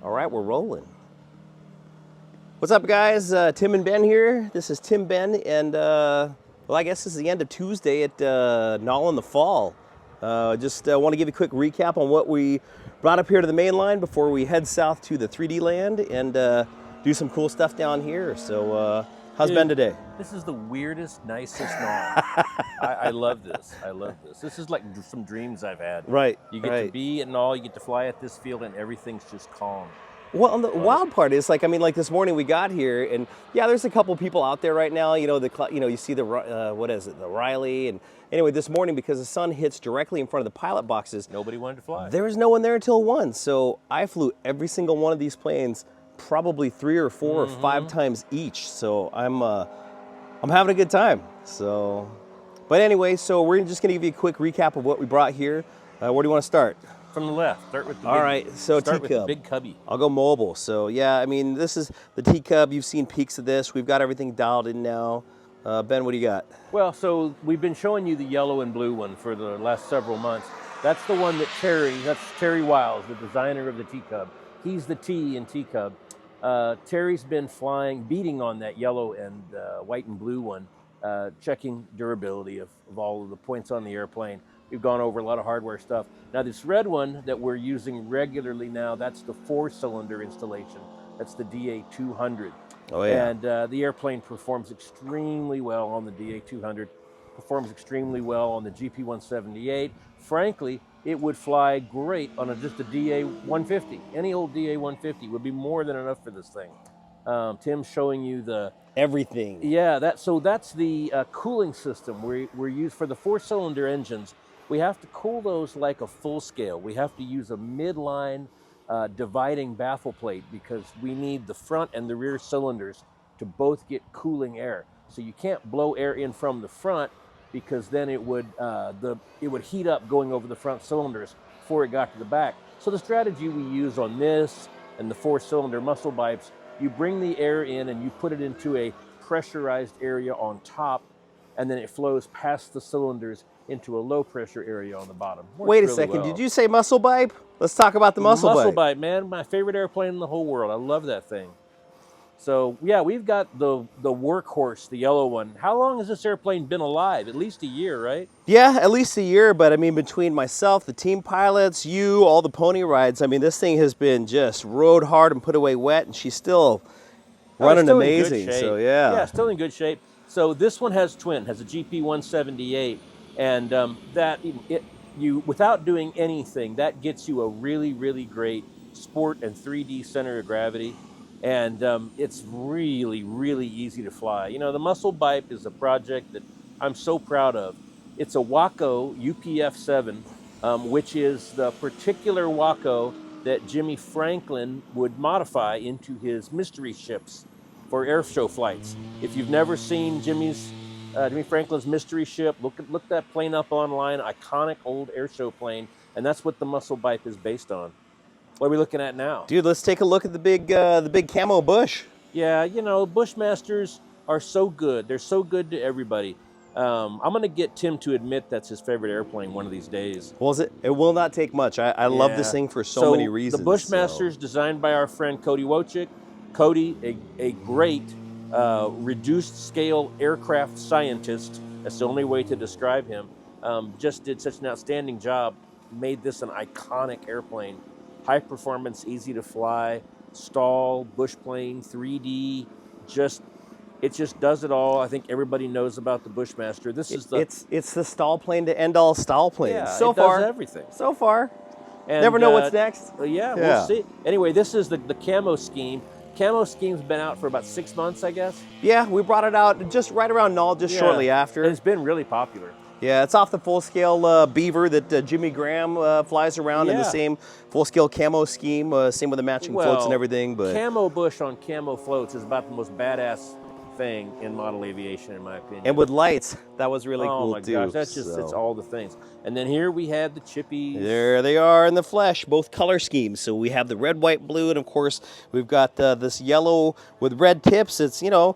All right, we're rolling. What's up, guys? Tim and Ben here. This is Tim, Ben, and well, I guess this is the end of Tuesday at Nall in the Fall. Just want to give you a quick recap on what we brought up here to the main line before we head south to the 3D land and do some cool stuff down here. So, how's Ben today? This is the weirdest, nicest Nall. I love this. I love this. This is like some dreams I've had. Right. You get to be at Nall, you get to fly at this field, and everything's just calm. Well, and the wild part is, like, I mean, like this morning we got here, and yeah, there's a couple people out there right now. You know, you see the what is it, the Riley, and anyway, this morning because the sun hits directly in front of the pilot boxes, nobody wanted to fly. There was no one there until 1, so I flew every single one of these planes, probably 3 or 4 or 5 times each. So I'm having a good time. So, but anyway, so we're just gonna give you a quick recap of what we brought here. Where do you want to start? From the left. Start with the All right, so start with T-Cub. the big cubby. I'll go mobile. So yeah, I mean, this is the T-Cub. You've seen peeks of this. We've got everything dialed in now. Ben, what do you got? Well, so we've been showing you the yellow and blue one for the last several months. That's the one that that's Terry Wiles, the designer of the T-Cub. He's the T in T-Cub. Terry's been beating on that yellow and white and blue one, checking durability of all of the points on the airplane. We've gone over a lot of hardware stuff. Now this red one that we're using regularly now, that's the 4-cylinder installation. That's the DA200. Oh yeah. And the airplane performs extremely well on the DA200, performs extremely well on the GP178. Frankly, it would fly great on just a DA150. Any old DA150 would be more than enough for this thing. Tim's showing you the everything. Yeah, that's the cooling system we're used for the 4-cylinder engines. We have to cool those like a full scale. We have to use a midline dividing baffle plate because we need the front and the rear cylinders to both get cooling air. So you can't blow air in from the front because then it would heat up going over the front cylinders before it got to the back. So the strategy we use on this and the 4-cylinder muscle bipes, you bring the air in and you put it into a pressurized area on top, and then it flows past the cylinders into a low pressure area on the bottom. Wait a second, did you say muscle bipe? Let's talk about the muscle bipe. Muscle bipe, man, my favorite airplane in the whole world. I love that thing. So yeah, we've got the workhorse, the yellow one. How long has this airplane been alive? At least a year, right? Yeah, at least a year, but I mean, between myself, the team pilots, you, all the pony rides, I mean, this thing has been just rode hard and put away wet, and she's still running amazing. So yeah. Yeah, still in good shape. So this one has a GP178, and without doing anything, that gets you a really, really great sport and 3D center of gravity. And it's really, really easy to fly. You know, the Muscle Bipe is a project that I'm so proud of. It's a Waco UPF-7, which is the particular Waco that Jimmy Franklin would modify into his mystery ships for air show flights. If you've never seen Jimmy Franklin's mystery ship, look that plane up online, iconic old air show plane, and that's what the Muscle Bipe is based on. What are we looking at now? Dude, let's take a look at the big camo bush. Yeah, you know, Bushmasters are so good. They're so good to everybody. I'm going to get Tim to admit that's his favorite airplane one of these days. Well, it will not take much. I love this thing for so many reasons. The Bushmasters, designed by our friend Cody Wojcik. Cody, a great reduced scale aircraft scientist. That's the only way to describe him. Just did such an outstanding job. Made this an iconic airplane. High performance, easy to fly, stall, bush plane, 3D, it just does it all. I think everybody knows about the Bushmaster. It's the stall plane to end all stall planes. Yeah, so it far, does everything. So far, and, never know what's next. Yeah, we'll see. Anyway, this is the camo scheme. Camo scheme's been out for about 6 months, I guess. Yeah, we brought it out just right around Nall, shortly after. And it's been really popular. Yeah, it's off the full-scale Beaver that Jimmy Graham flies around in the same full-scale camo scheme, same with the matching floats and everything. But camo bush on camo floats is about the most badass thing in model aviation, in my opinion. And with lights, that was really cool too. Oh my gosh, that's just it's all the things. And then here we had the chippies. There they are in the flesh, both color schemes. So we have the red, white, blue, and of course we've got this yellow with red tips. It's, you know,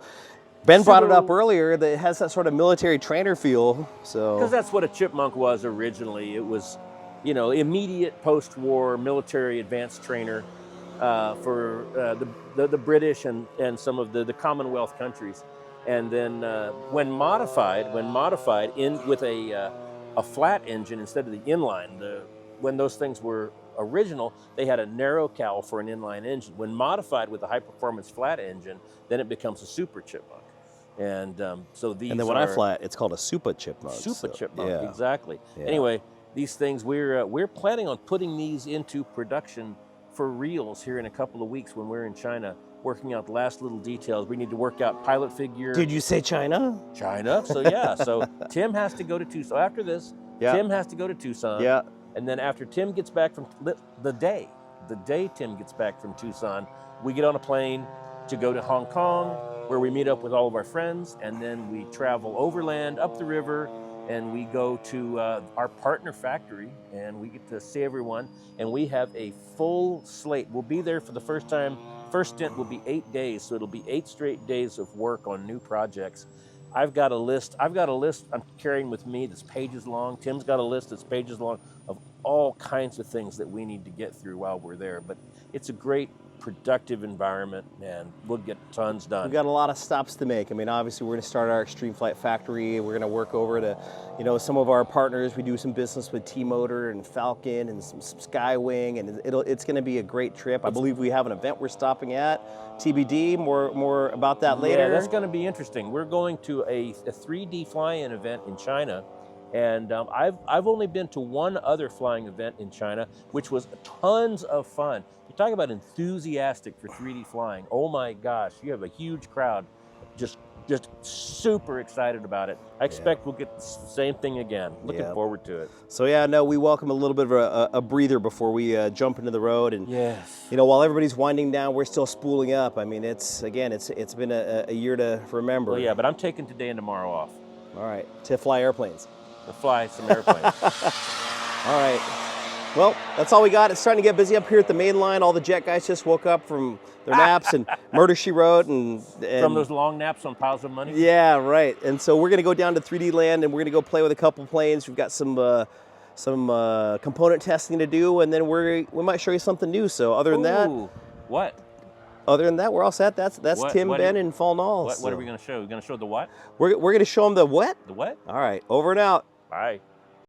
Ben brought it up earlier that it has that sort of military trainer feel. So because that's what a Chipmunk was originally. It was, you know, immediate post-war military advanced trainer. for the British and some of the Commonwealth countries. And then when modified in with a flat engine instead of the inline, when those things were original, they had a narrow cowl for an inline engine. When modified with a high-performance flat engine, then it becomes a super Chipmunk. And so these. And then when I fly it, it's called a super Chipmunk. Chipmunk, yeah. exactly. Yeah. Anyway, these things we're planning on putting these into production for reals here in a couple of weeks when we're in China, working out the last little details. We need to work out pilot figure. Did you say China? China. So yeah. So Tim has to go to Tucson. After this, Tim has to go to Tucson. Yeah. And then after Tim gets back from the day Tim gets back from Tucson, we get on a plane to go to Hong Kong, where we meet up with all of our friends, and then we travel overland up the river, and we go to our partner factory, and we get to see everyone, and we have a full slate. We'll be there for the first time. First stint will be 8 days, so it'll be 8 straight days of work on new projects. I've got a list I'm carrying with me that's pages long. Tim's got a list that's pages long of all kinds of things that we need to get through while we're there. But it's a great, productive environment, and we'll get tons done. We've got a lot of stops to make. I mean, obviously, we're going to start our Extreme Flight factory. We're going to work over to, some of our partners. We do some business with T-Motor and Falcon and some Skywing, and it's going to be a great trip. I believe we have an event we're stopping at. TBD, more about that later. Yeah, that's going to be interesting. We're going to a 3D fly-in event in China, and I've only been to one other flying event in China, which was tons of fun. You talk about enthusiastic for 3D flying. Oh my gosh, you have a huge crowd just super excited about it. I expect we'll get the same thing again. Looking forward to it. So yeah, no, we welcome a little bit of a breather before we jump into the road. And yes, while everybody's winding down, we're still spooling up. I mean, it's been a year to remember. Well, yeah, but I'm taking today and tomorrow off. All right, to fly airplanes. To fly some airplanes. All right. Well, that's all we got. It's starting to get busy up here at the main line. All the jet guys just woke up from their naps and Murder, She Wrote. And from those long naps on piles of money? Yeah, right. And so we're going to go down to 3D land, and we're going to go play with a couple planes. We've got some component testing to do, and then we might show you something new. So other than that... What? Other than that, we're all set. That's Tim, Ben, and Fall Nall. What are we going to show? We're going to show the what? We're going to show them the what? The what? All right. Over and out. Bye.